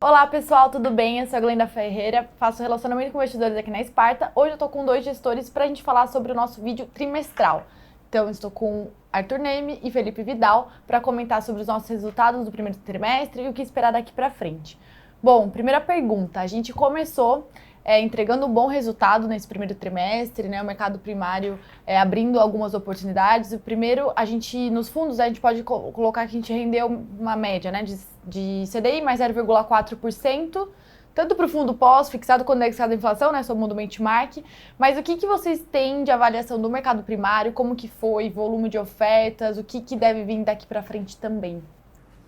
Olá pessoal, tudo bem? Eu sou a Glenda Ferreira, faço relacionamento com investidores aqui na Sparta. Hoje eu estou com dois gestores para a gente falar sobre o nosso vídeo trimestral. Então eu estou com Arthur Neme e Felipe Vidal para comentar sobre os nossos resultados do primeiro trimestre e o que esperar daqui para frente. Bom, primeira pergunta, a gente começou entregando um bom resultado nesse primeiro trimestre, né? O mercado primário abrindo algumas oportunidades. O primeiro, nos fundos, a gente pode colocar que a gente rendeu uma média, né, de CDI mais 0,4%, tanto para o fundo pós, fixado quanto indexado à inflação, né, sobre o mundo benchmark. Mas o que vocês têm de avaliação do mercado primário? Como que foi, volume de ofertas, o que deve vir daqui para frente também?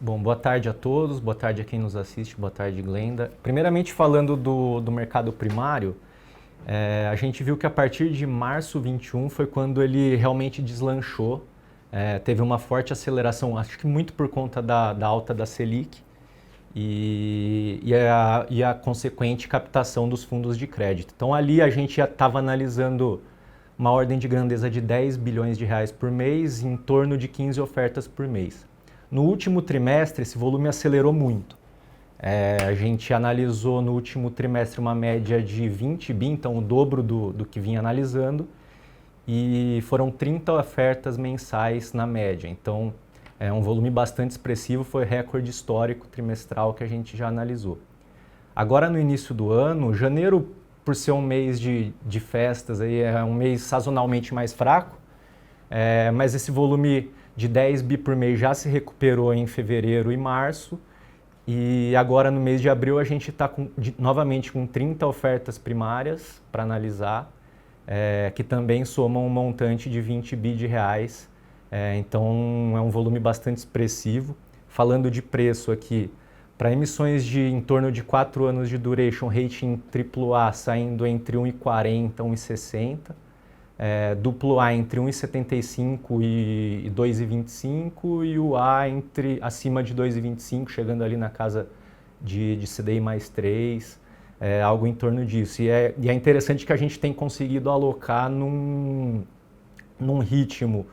Bom, boa tarde a todos, boa tarde a quem nos assiste, boa tarde, Glenda. Primeiramente, falando do mercado primário, a gente viu que a partir de março 21 foi quando ele realmente deslanchou, teve uma forte aceleração, acho que muito por conta da alta da Selic e a consequente captação dos fundos de crédito. Então ali a gente já estava analisando uma ordem de grandeza de 10 bilhões de reais por mês, em torno de 15 ofertas por mês. No último trimestre, esse volume acelerou muito. A gente analisou no último trimestre uma média de 20 bi, então o dobro do que vinha analisando, e foram 30 ofertas mensais na média. Então, é um volume bastante expressivo, foi recorde histórico trimestral que a gente já analisou. Agora, no início do ano, janeiro, por ser um mês de festas, aí é um mês sazonalmente mais fraco, mas esse volume de 10 bi por mês já se recuperou em fevereiro e março, e agora no mês de abril a gente está novamente com 30 ofertas primárias para analisar, que também somam um montante de 20 bi de reais, então é um volume bastante expressivo. Falando de preço aqui, para emissões de em torno de 4 anos de duration, rating AAA saindo entre 1,40 e 1,60, duplo A entre 1,75 e 2,25 e o A acima de 2,25, chegando ali na casa de CDI mais 3, algo em torno disso. E é interessante que a gente tem conseguido alocar num ritmo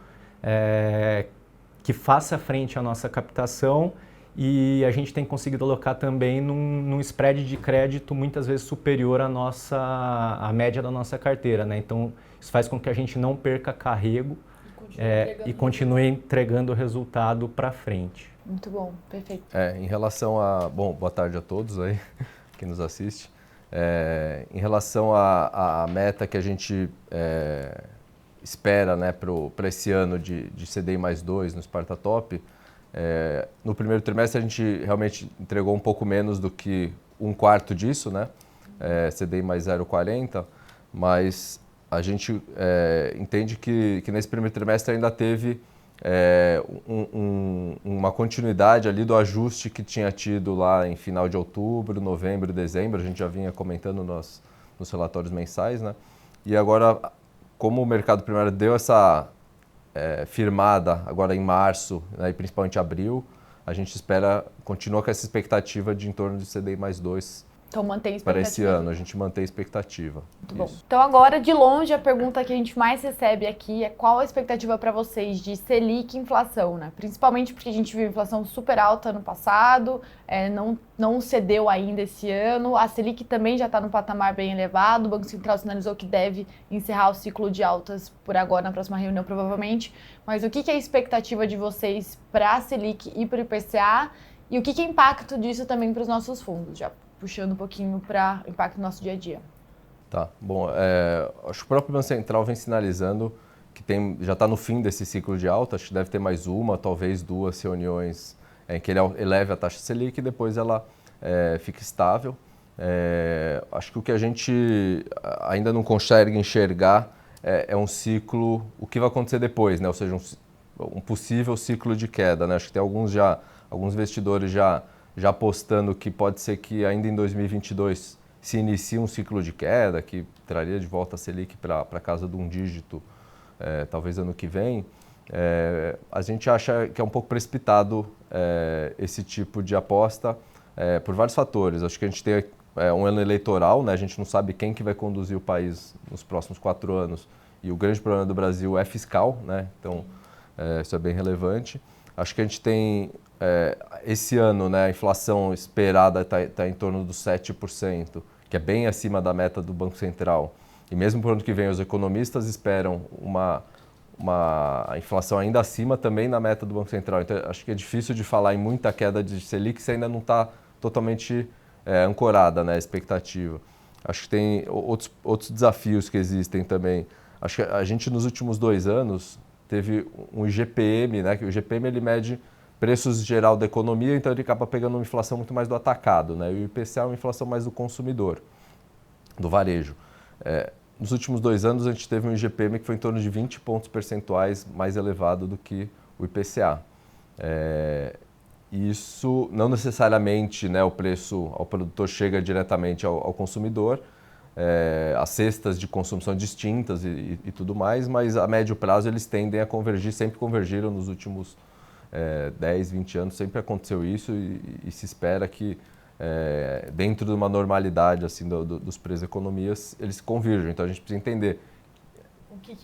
que faça frente à nossa captação, e a gente tem conseguido alocar também num spread de crédito muitas vezes superior à média da nossa carteira, né? Então, isso faz com que a gente não perca carrego e continue entregando o resultado para frente. Muito bom, perfeito. Em relação a... Bom, boa tarde a todos aí que nos assiste. Em relação à meta que a gente espera, né, para esse ano de CDI mais 2 no Sparta Top, no primeiro trimestre a gente realmente entregou um pouco menos do que um quarto disso, né? CDI mais 0,40, mas a gente entende que nesse primeiro trimestre ainda teve uma continuidade ali do ajuste que tinha tido lá em final de outubro, novembro e dezembro. A gente já vinha comentando nos relatórios mensais, né? E agora, como o mercado primário deu essa firmada agora em março, né, e principalmente abril, a gente continua com essa expectativa de em torno de CDI mais 2 então, mantém a expectativa. Para esse ano, a gente mantém a expectativa. Muito bom. Então, agora, de longe, a pergunta que a gente mais recebe aqui é qual a expectativa para vocês de Selic e inflação, né? Principalmente porque a gente viu inflação super alta no passado, não cedeu ainda esse ano, a Selic também já está num patamar bem elevado, o Banco Central sinalizou que deve encerrar o ciclo de altas por agora, na próxima reunião, provavelmente. Mas o que é a expectativa de vocês para a Selic e para o IPCA? E o que é impacto disso também para os nossos fundos? Já puxando um pouquinho para impacto no nosso dia a dia. Tá, bom, acho que o próprio Banco Central vem sinalizando que já está no fim desse ciclo de alta, acho que deve ter mais uma, talvez duas reuniões em que ele eleve a taxa Selic e depois ela fica estável. Acho que o que a gente ainda não consegue enxergar é um ciclo, o que vai acontecer depois, né? Ou seja, um possível ciclo de queda, né? Acho que tem alguns investidores já apostando que pode ser que ainda em 2022 se inicie um ciclo de queda, que traria de volta a Selic para casa de um dígito, talvez ano que vem. A gente acha que é um pouco precipitado esse tipo de aposta por vários fatores. Acho que a gente tem um ano eleitoral, né? A gente não sabe quem que vai conduzir o país nos próximos 4 anos, e o grande problema do Brasil é fiscal, né? Então, isso é bem relevante. Acho que a gente tem, esse ano, né, a inflação esperada está em torno dos 7%, que é bem acima da meta do Banco Central. E mesmo para o ano que vem, os economistas esperam uma inflação ainda acima também na meta do Banco Central. Então, acho que é difícil de falar em muita queda de Selic se ainda não está totalmente ancorada, né, a expectativa. Acho que tem outros desafios que existem também. Acho que a gente, nos últimos 2 anos, teve um IGPM, né, que o IGPM ele mede preços geral da economia, então ele acaba pegando uma inflação muito mais do atacado, né, e o IPCA é uma inflação mais do consumidor, do varejo. Nos últimos 2 anos, a gente teve um IGPM que foi em torno de 20 pontos percentuais mais elevado do que o IPCA. Isso não necessariamente, né, o preço ao produtor chega diretamente ao consumidor, as cestas de consumo são distintas e tudo mais, mas a médio prazo eles tendem a convergir, sempre convergiram nos últimos 10, 20 anos, sempre aconteceu isso e se espera que dentro de uma normalidade assim, dos preços da economia, eles convirjam. Então a gente precisa entender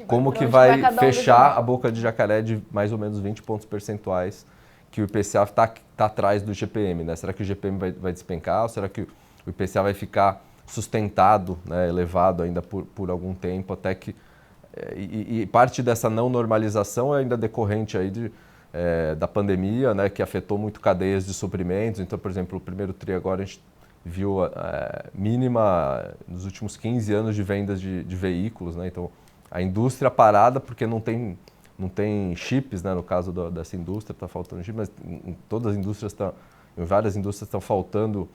como que vai fechar a boca de jacaré de mais ou menos 20 pontos percentuais que o IPCA está atrás do IGPM, né? Será que o IGPM vai despencar ou será que o IPCA vai ficar sustentado, né, elevado ainda por algum tempo, até que... E parte dessa não normalização é ainda decorrente aí da pandemia, né, que afetou muito cadeias de suprimentos. Então, por exemplo, o primeiro tri agora a gente viu mínima nos últimos 15 anos de vendas de veículos, né? Então, a indústria parada porque não tem chips, né, no caso dessa indústria, está faltando chip, mas em todas as indústrias, em várias indústrias estão faltando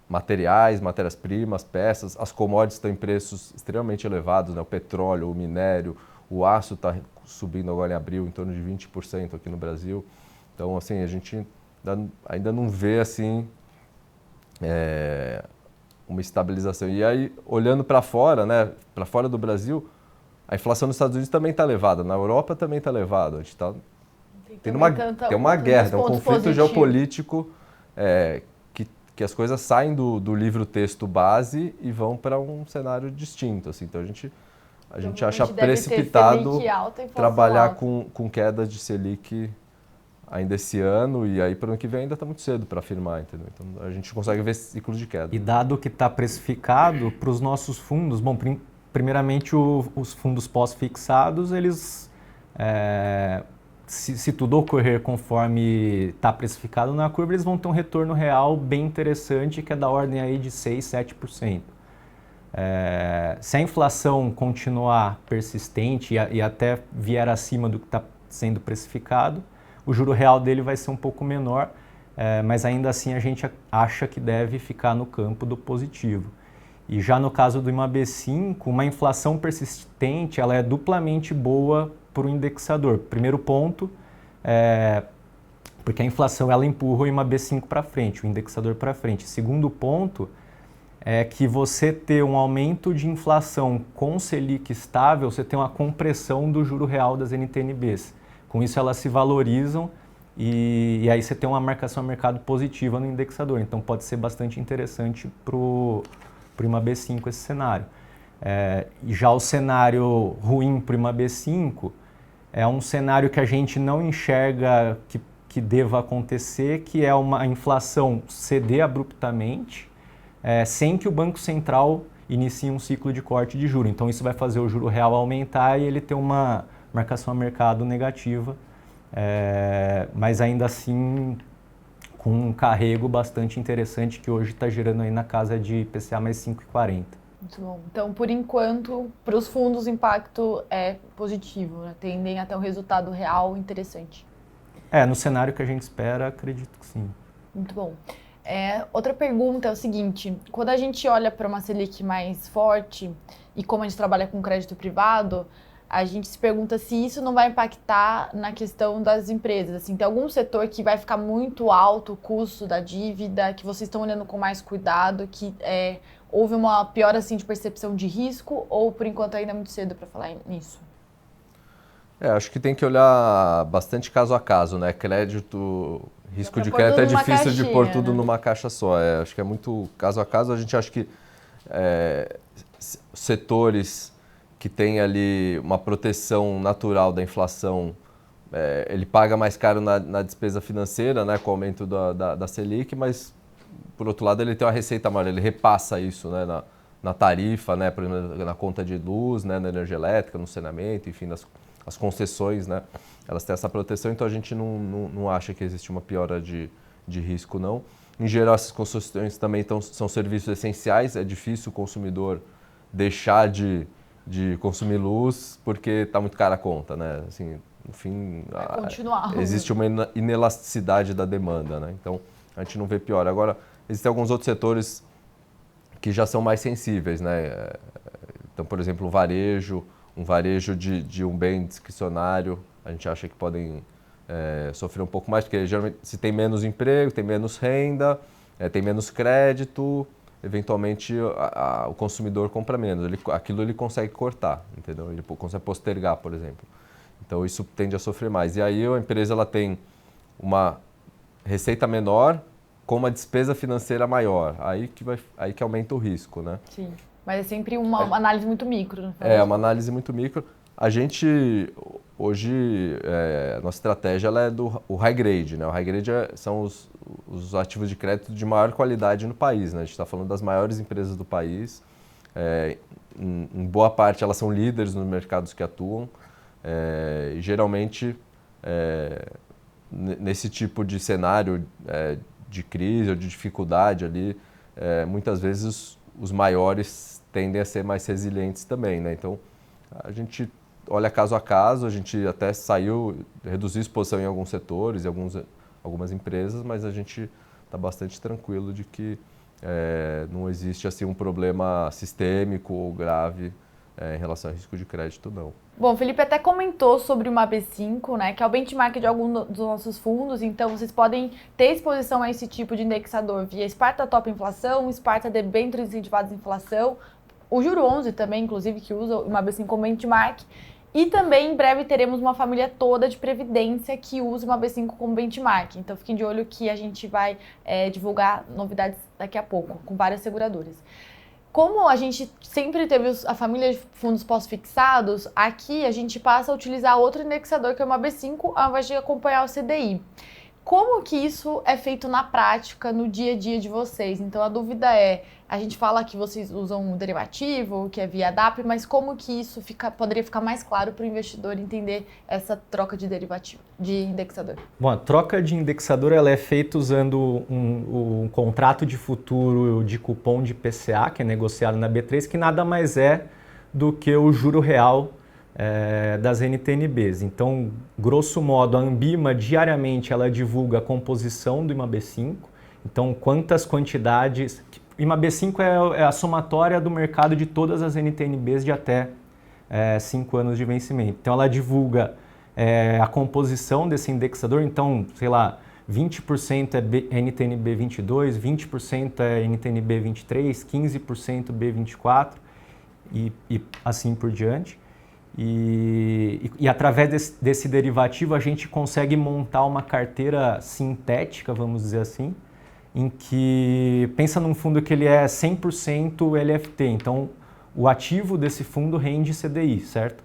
materiais, matérias-primas, peças, as commodities estão em preços extremamente elevados, né, o petróleo, o minério, o aço está subindo agora em abril, em torno de 20% aqui no Brasil. Então, assim, a gente ainda não vê, assim, uma estabilização. E aí, olhando para fora, né, para fora do Brasil, a inflação nos Estados Unidos também está elevada, na Europa também está elevada. A gente tem uma guerra, tem um conflito geopolítico que as coisas saem do livro-texto base e vão para um cenário distinto. Assim. Então a gente acha precipitado trabalhar com queda de Selic ainda esse ano e aí para o ano que vem ainda está muito cedo para afirmar, entendeu? Então a gente consegue ver ciclos de queda. E dado que está precificado para os nossos fundos, bom, primeiramente, os fundos pós-fixados, eles, se tudo ocorrer conforme está precificado na curva, eles vão ter um retorno real bem interessante, que é da ordem aí de 6, 7%. Se a inflação continuar persistente e até vier acima do que está sendo precificado, o juro real dele vai ser um pouco menor, mas ainda assim a gente acha que deve ficar no campo do positivo. E já no caso do IMAB5, uma inflação persistente ela é duplamente boa para o indexador. Primeiro ponto, porque a inflação ela empurra o IMAB5 para frente, o indexador para frente. Segundo ponto, é que você ter um aumento de inflação com Selic estável, você tem uma compressão do juro real das NTNBs. Com isso elas se valorizam e aí você tem uma marcação a mercado positiva no indexador. Então pode ser bastante interessante para o IMAB5 esse cenário. E já o cenário ruim para o IMAB5 é um cenário que a gente não enxerga que deva acontecer, que é uma inflação ceder abruptamente, sem que o Banco Central inicie um ciclo de corte de juros. Então isso vai fazer o juro real aumentar e ele ter uma marcação a mercado negativa, mas ainda assim com um carrego bastante interessante que hoje está girando aí na casa de IPCA mais 5,40. Muito bom. Então, por enquanto, para os fundos o impacto é positivo, né? Tendem a ter um resultado real interessante. No cenário que a gente espera, acredito que sim. Muito bom. Outra pergunta é o seguinte, quando a gente olha para uma Selic mais forte e como a gente trabalha com crédito privado, a gente se pergunta se isso não vai impactar na questão das empresas. Assim, tem algum setor que vai ficar muito alto o custo da dívida, que vocês estão olhando com mais cuidado, que houve uma piora assim, de percepção de risco ou, por enquanto, ainda é muito cedo para falar nisso? Acho que tem que olhar bastante caso a caso, né? Crédito, risco de crédito é difícil de pôr tudo numa caixa só. Acho que é muito caso a caso. A gente acha que setores que têm ali uma proteção natural da inflação ele paga mais caro na despesa financeira, né, com o aumento da Selic, mas, por outro lado, ele tem uma receita maior, ele repassa isso, né, na tarifa, né, por exemplo, na conta de luz, né, na energia elétrica, no saneamento, enfim, as concessões, né, elas têm essa proteção, então a gente não acha que existe uma piora de risco, não. Em geral, essas concessões também são serviços essenciais, é difícil o consumidor deixar de consumir luz porque está muito cara a conta, né? Assim, no fim, existe uma inelasticidade da demanda, né? Então, a gente não vê pior. Agora, existem alguns outros setores que já são mais sensíveis, né? Então, por exemplo, um varejo de um bem discricionário, a gente acha que podem sofrer um pouco mais, porque geralmente se tem menos emprego, tem menos renda, tem menos crédito, eventualmente o consumidor compra menos. Aquilo ele consegue cortar, entendeu? Ele consegue postergar, por exemplo. Então isso tende a sofrer mais. E aí a empresa ela tem uma receita menor com uma despesa financeira maior. Aí que aumenta o risco, né? Sim, mas é sempre uma análise muito micro. Né? Uma análise muito micro. A gente, hoje, a nossa estratégia ela é o high grade, né? O high grade são os ativos de crédito de maior qualidade no país, né? A gente está falando das maiores empresas do país. Em boa parte, elas são líderes nos mercados que atuam. E geralmente, nesse tipo de cenário de crise ou de dificuldade ali, muitas vezes os maiores tendem a ser mais resilientes também, né? Então, a gente olha caso a caso, a gente até reduziu a exposição em alguns setores, algumas empresas, mas a gente está bastante tranquilo de que não existe assim, um problema sistêmico ou grave em relação ao risco de crédito, não. Bom, o Felipe até comentou sobre uma B5, né, que é o benchmark de algum dos nossos fundos, então vocês podem ter exposição a esse tipo de indexador via Sparta Top Inflação, Sparta Debêntures Incentivados Inflação, o Juro 11 também, inclusive, que usa uma B5 como benchmark. E também, em breve, teremos uma família toda de previdência que usa uma B5 como benchmark. Então, fiquem de olho que a gente vai divulgar novidades daqui a pouco, com várias seguradoras. Como a gente sempre teve a família de fundos pós-fixados, aqui a gente passa a utilizar outro indexador, que é uma B5, ao invés de acompanhar o CDI. Como que isso é feito na prática, no dia a dia de vocês? Então, a dúvida a gente fala que vocês usam um derivativo, que é via DAP, mas como que isso poderia ficar mais claro para o investidor entender essa troca de derivativo, de indexador? Bom, a troca de indexador ela é feita usando um contrato de futuro de cupom de IPCA, que é negociado na B3, que nada mais é do que o juro real das NTNBs. Então, grosso modo, a Ambima diariamente ela divulga a composição do IMAB5, então quantas quantidades... IMAB5 é a somatória do mercado de todas as NTNBs de até 5 anos de vencimento. Então ela divulga a composição desse indexador, então, sei lá, 20% é NTNB 22, 20% é NTNB 23, 15% B24 e assim por diante. E através desse derivativo a gente consegue montar uma carteira sintética, vamos dizer assim, em que pensa num fundo que ele é 100% LFT, então o ativo desse fundo rende CDI, certo?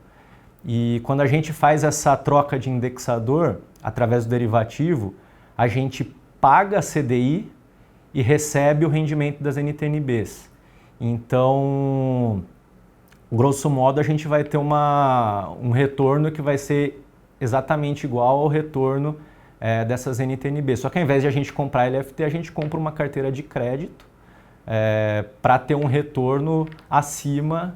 E quando a gente faz essa troca de indexador através do derivativo, a gente paga CDI e recebe o rendimento das NTNBs. Então, grosso modo, a gente vai ter um retorno que vai ser exatamente igual ao retorno dessas NTNB. Só que ao invés de a gente comprar LFT, a gente compra uma carteira de crédito para ter um retorno acima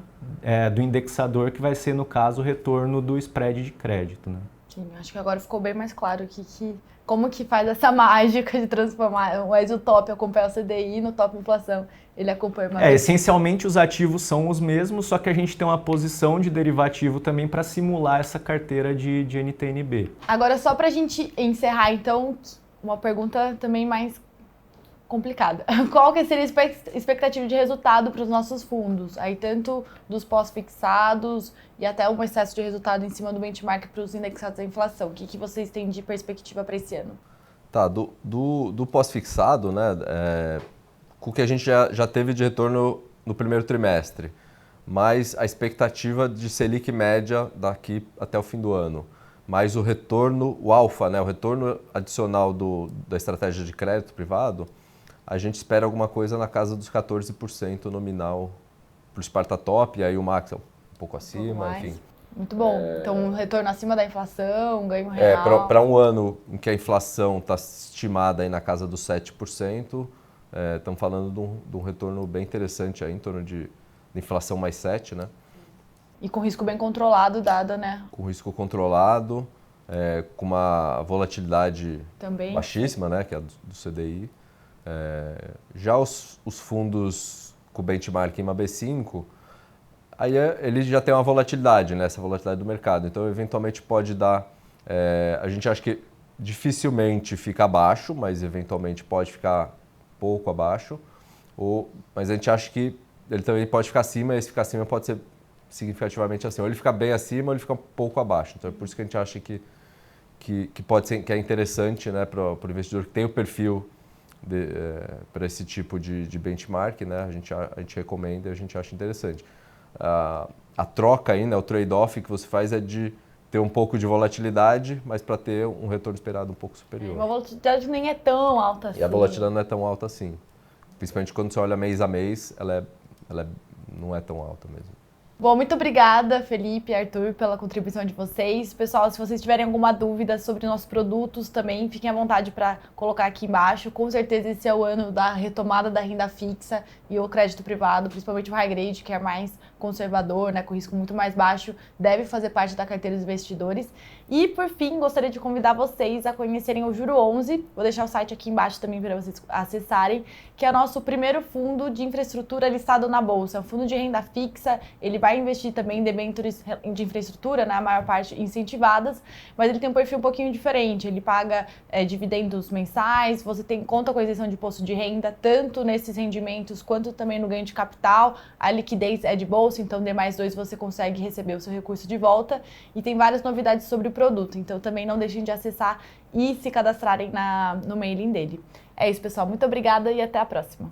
do indexador, que vai ser, no caso, o retorno do spread de crédito, né? Sim, acho que agora ficou bem mais claro como que faz essa mágica de transformar o top acompanha o CDI no top inflação. Ele acompanha uma essencialmente os ativos são os mesmos, só que a gente tem uma posição de derivativo também para simular essa carteira de NTNB. Agora, só para a gente encerrar, então, uma pergunta também mais complicada. Qual que seria a expectativa de resultado para os nossos fundos? Aí, tanto dos pós-fixados e até um excesso de resultado em cima do benchmark para os indexados à inflação. O que vocês têm de perspectiva para esse ano? Tá, do pós-fixado, né, com o que a gente já teve de retorno no primeiro trimestre, mas a expectativa de Selic média daqui até o fim do ano. mais o retorno, o alfa, né, o retorno adicional da estratégia de crédito privado, a gente espera alguma coisa na casa dos 14% nominal para o Sparta Top, e aí o Max é um pouco acima, enfim. Muito bom. Então, um retorno acima da inflação, ganho real. Para um ano em que a inflação está estimada aí na casa dos 7%, estamos falando de um retorno bem interessante aí, em torno de inflação mais 7%, né? E com risco bem controlado, dada, né? Com risco controlado, com uma volatilidade Também baixíssima, né? Que é a do CDI. Já os fundos com benchmark em B5, aí ele já tem uma volatilidade, né? Essa volatilidade do mercado. Então, eventualmente pode dar... a gente acha que dificilmente fica abaixo, mas eventualmente pode ficar pouco abaixo. Mas a gente acha que ele também pode ficar acima, e esse ficar acima pode ser significativamente assim. Ou ele fica bem acima ou ele fica um pouco abaixo. Então, é por isso que a gente acha que pode ser, que é interessante, né, para o investidor que tem o perfil para esse tipo de benchmark, né? A gente recomenda e a gente acha interessante. A troca aí, né, o trade-off que você faz é de ter um pouco de volatilidade, mas para ter um retorno esperado um pouco superior. A volatilidade nem é tão alta assim. E a volatilidade não é tão alta assim. Principalmente quando você olha mês a mês, ela não é tão alta mesmo. Bom, muito obrigada, Felipe e Arthur, pela contribuição de vocês. Pessoal, se vocês tiverem alguma dúvida sobre nossos produtos também, fiquem à vontade para colocar aqui embaixo. Com certeza esse é o ano da retomada da renda fixa e o crédito privado, principalmente o high grade, que é mais conservador, né, com risco muito mais baixo, deve fazer parte da carteira dos investidores. E, por fim, gostaria de convidar vocês a conhecerem o Juro 11, vou deixar o site aqui embaixo também para vocês acessarem, que é o nosso primeiro fundo de infraestrutura listado na Bolsa. É um fundo de renda fixa, ele vai investir também em debêntures de infraestrutura, na maior parte incentivadas, mas ele tem um perfil um pouquinho diferente, ele paga dividendos mensais, você conta com a isenção de imposto de renda, tanto nesses rendimentos quanto também no ganho de capital, a liquidez é de bolsa, então D+2 você consegue receber o seu recurso de volta, e tem várias novidades sobre o produto, então também não deixem de acessar e se cadastrarem no mailing dele. É isso, pessoal, muito obrigada e até a próxima.